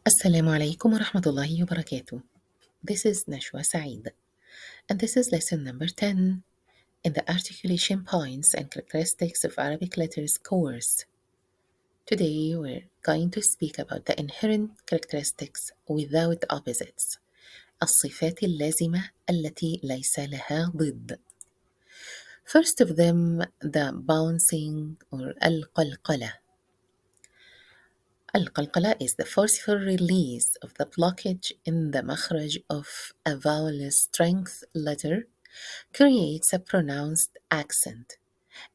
Assalamu alaikum wa rahmatullahi wa barakatuh. This is Nashwa Saeed, and this is lesson number 10 in the Articulation Points and Characteristics of Arabic Letters course. Today we're going to speak about the inherent characteristics without opposites, الصفات اللازمة التي ليس لها ضد. First of them, the bouncing or القلقلة. القلقلة is the forceful release of the blockage in the makhraj of a vowel strength letter creates a pronounced accent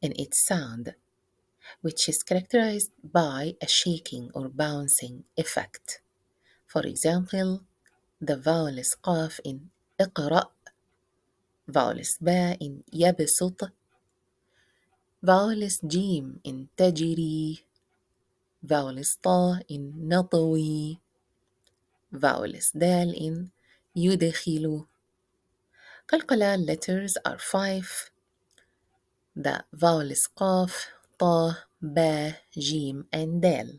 in its sound, which is characterized by a shaking or bouncing effect. For example, the vowel قاف in اقرأ, vowel باء in يبسط, vowel جيم in تجري, vowel طاء in نطوي, vowels dal in يدخل. قلقلة letters are five. The vowels قاف, طا, با, جيم, and dal,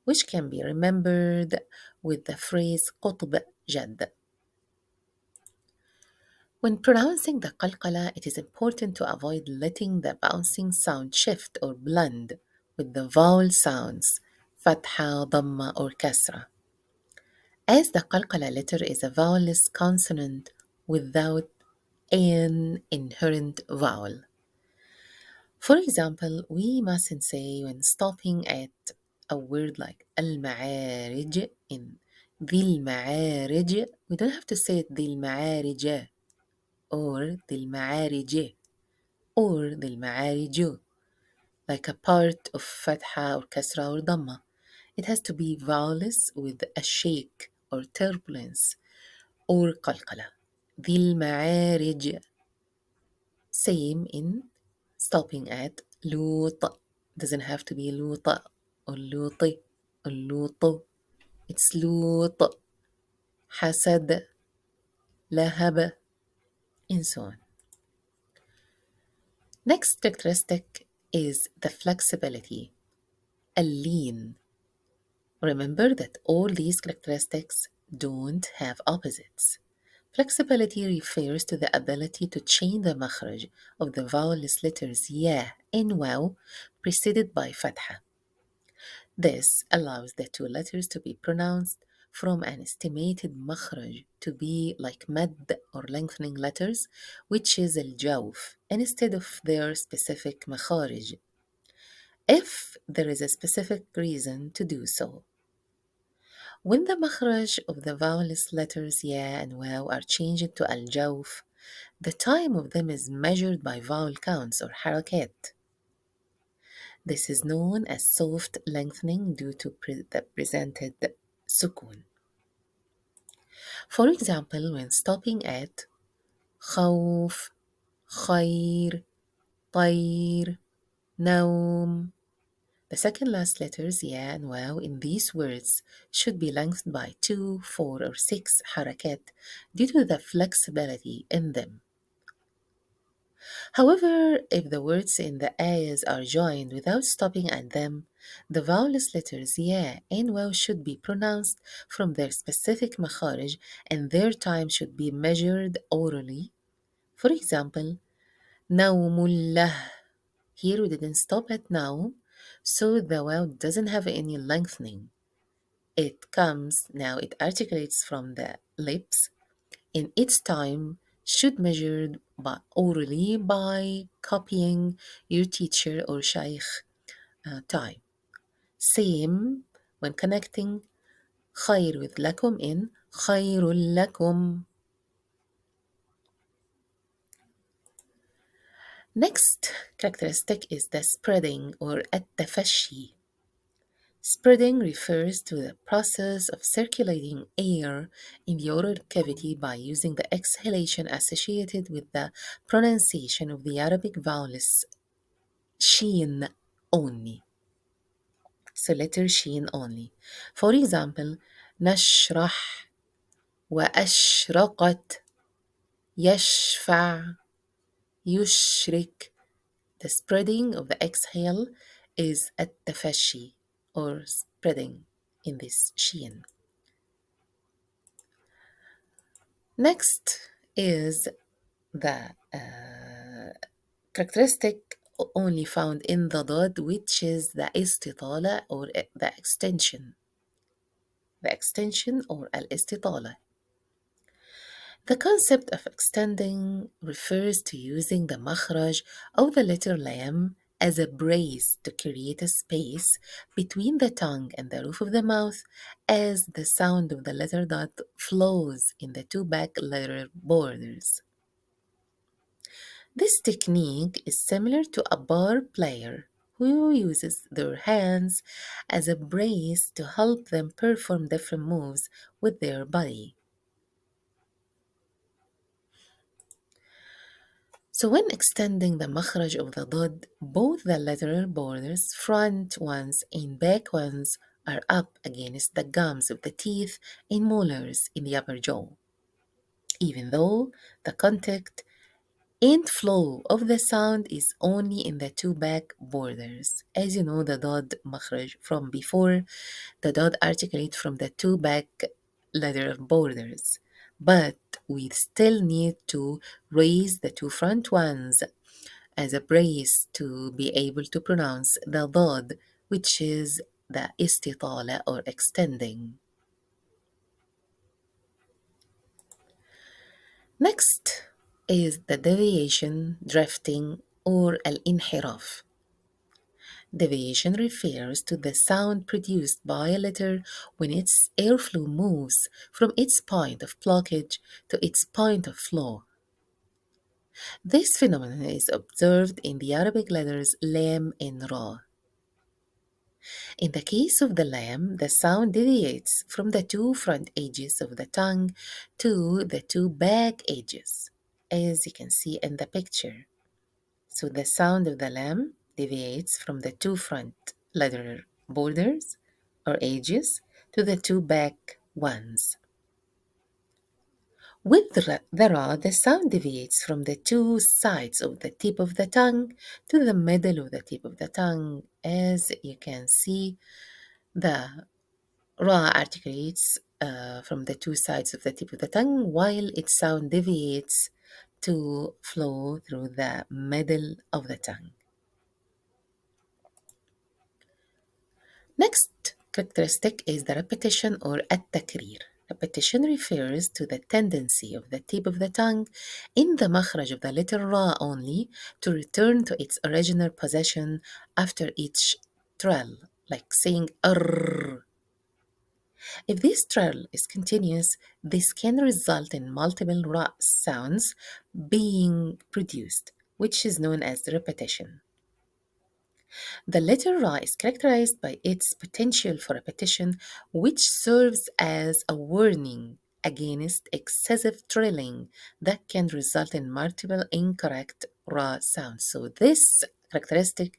which can be remembered with the phrase قطب جد. When pronouncing the qalqala, it is important to avoid letting the bouncing sound shift or blend with the vowel sounds فتحة, ضمة, or كسرة, as the qalqala letter is a vowelless consonant without an inherent vowel. For example, we mustn't say when stopping at a word like المعارج in ذي المعارج, we don't have to say it ذي المعارج or ذي المعارج or ذي المعارج like a part of fatha or kasra or dhamma. It has to be vowelless with a shake or turbulence or qalqala. ذي المعارج. Same in stopping at لوط. Doesn't have to be لوطة or لوطي or لوطو. It's لوط. حسد. لهب. And so on. Next characteristic is the flexibility. اللين. Remember that all these characteristics don't have opposites. Flexibility refers to the ability to change the makhraj of the vowelless letters ya and waw preceded by fatha. This allows the two letters to be pronounced from an estimated makhraj to be like mad or lengthening letters, which is al-jawf, instead of their specific makharij, if there is a specific reason to do so. When the makhraj of the vowelless letters ya and waw are changed to al-jawf, the time of them is measured by vowel counts or harakat. This is known as soft lengthening due to the presented sukun. For example, when stopping at خوف, خير, طير, نوم, the second last letters ya and waw in these words should be lengthened by 2, 4, or 6 harakat due to the flexibility in them. However, if the words in the ayahs are joined without stopping at them, the vowelless letters ya and waw should be pronounced from their specific makharij and their time should be measured orally. For example, nawmullah. Here we didn't stop at now, so the waw doesn't have any lengthening. It articulates from the lips in its time should measured orally by copying your teacher or shaykh time. Same when connecting خير with لكم in خير لكم. Next characteristic is the spreading or التفشي. Spreading refers to the process of circulating air in the oral cavity by using the exhalation associated with the pronunciation of the Arabic vowels sheen only. So letter sheen only. For example, نشرح وأشرقت يشفع يشرك. The spreading of the exhale is التفشي or spreading in this sheen. Next is the characteristic only found in the dot, which is the istitala or the extension. The extension or al-istitala. The concept of extending refers to using the makhraj of the letter lam as a brace to create a space between the tongue and the roof of the mouth as the sound of the letter dot flows in the two back letter borders. This technique is similar to a bar player who uses their hands as a brace to help them perform different moves with their body. So when extending the makhraj of the dod, both the lateral borders, front ones and back ones, are up against the gums of the teeth and molars in the upper jaw, even though the contact and flow of the sound is only in the two back borders. As you know, the dod makhraj from before, the dod articulate from the two back lateral borders. But we still need to raise the two front ones as a brace to be able to pronounce the dod, which is the istitala or extending. Next is the deviation, drifting, or al-inhiraf. Deviation refers to the sound produced by a letter when its airflow moves from its point of blockage to its point of flow. This phenomenon is observed in the Arabic letters lam and ra. In the case of the lam, the sound deviates from the two front edges of the tongue to the two back edges, as you can see in the picture. So the sound of the lam deviates from the two front lateral borders or edges to the two back ones. With the ra, the sound deviates from the two sides of the tip of the tongue to the middle of the tip of the tongue. As you can see, the ra articulates from the two sides of the tip of the tongue, while its sound deviates to flow through the middle of the tongue. Next characteristic is the repetition or at-takrir. Repetition refers to the tendency of the tip of the tongue in the makhraj of the letter ra only to return to its original position after each trill, like saying r. If this trill is continuous, this can result in multiple ra sounds being produced, which is known as repetition. The letter Ra is characterized by its potential for repetition, which serves as a warning against excessive trilling that can result in multiple incorrect Ra sounds. So, this characteristic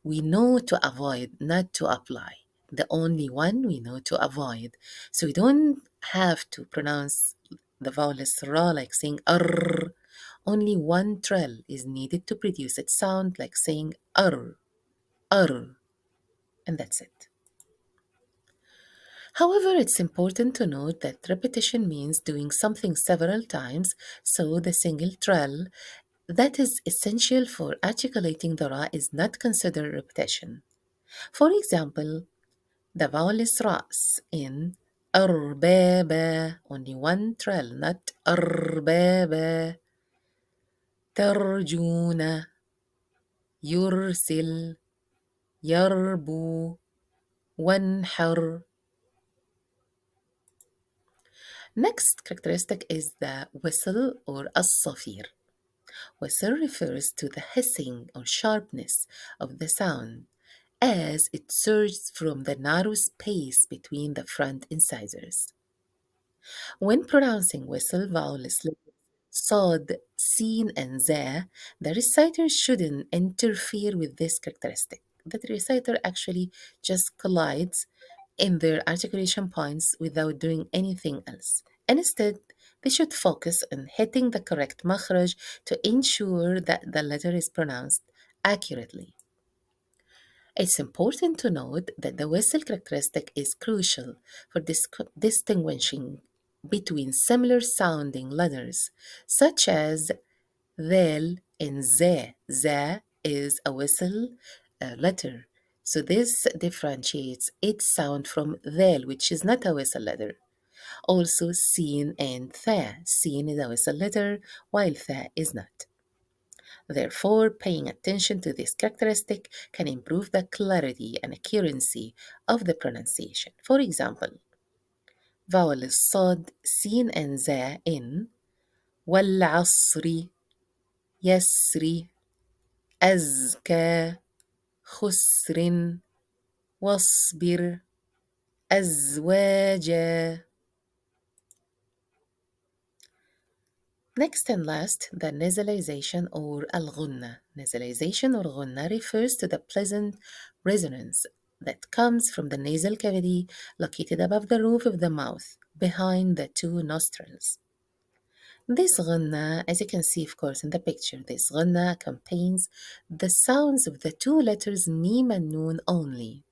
we know to avoid, not to apply. The only one we know to avoid. So, we don't have to pronounce the vowel Ra like saying R. Only one trill is needed to produce its sound like saying R. R, and that's it. However, it's important to note that repetition means doing something several times, so the single trill that is essential for articulating the ra is not considered repetition. For example, the vowel is ras in أربابة, only one trill, not أربابة. ترجون يرسل يربو وانحر. Next characteristic is the whistle or as-safir. Whistle refers to the hissing or sharpness of the sound as it surges from the narrow space between the front incisors. When pronouncing whistle vowels like sod, sin, and za, the reciter shouldn't interfere with this characteristic. The reciter actually just collides in their articulation points without doing anything else. Instead, they should focus on hitting the correct makhraj to ensure that the letter is pronounced accurately. It's important to note that the whistle characteristic is crucial for distinguishing between similar sounding letters, such as ذال and ذا. ذا is a whistle letter. So this differentiates its sound from ذال, which is not a whistle letter. Also, sin and tha. Sin is a whistle letter, while tha is not. Therefore, paying attention to this characteristic can improve the clarity and accuracy of the pronunciation. For example, vowel الصاد سين and ذا in والعصر يسري أزكى خسر واصبر أزواجا. Next and last, the nasalization or al-ghunna. Nasalization or ghunna refers to the pleasant resonance that comes from the nasal cavity located above the roof of the mouth, behind the two nostrils. This ghunna, as you can see, of course, in the picture, this ghunna contains the sounds of the two letters mim and noon only.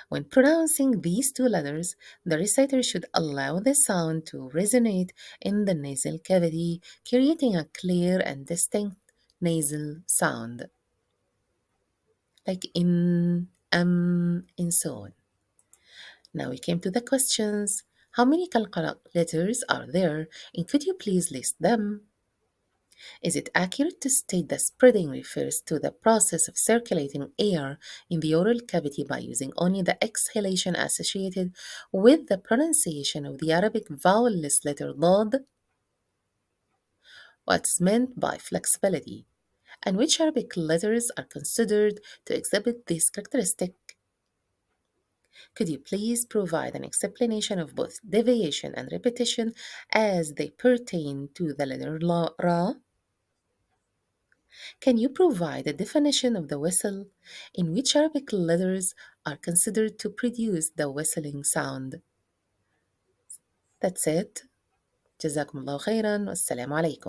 When pronouncing these two letters, the reciter should allow the sound to resonate in the nasal cavity, creating a clear and distinct nasal sound, like in, and so on. Now we came to the questions. How many qalqala letters are there, and could you please list them? Is it accurate to state that spreading refers to the process of circulating air in the oral cavity by using only the exhalation associated with the pronunciation of the Arabic vowelless letter ضاد? What's meant by flexibility? And which Arabic letters are considered to exhibit this characteristic? Could you please provide an explanation of both deviation and repetition as they pertain to the letter Ra? Can you provide a definition of the whistle in which Arabic letters are considered to produce the whistling sound? That's it. جزاكم الله خيرا والسلام عليكم.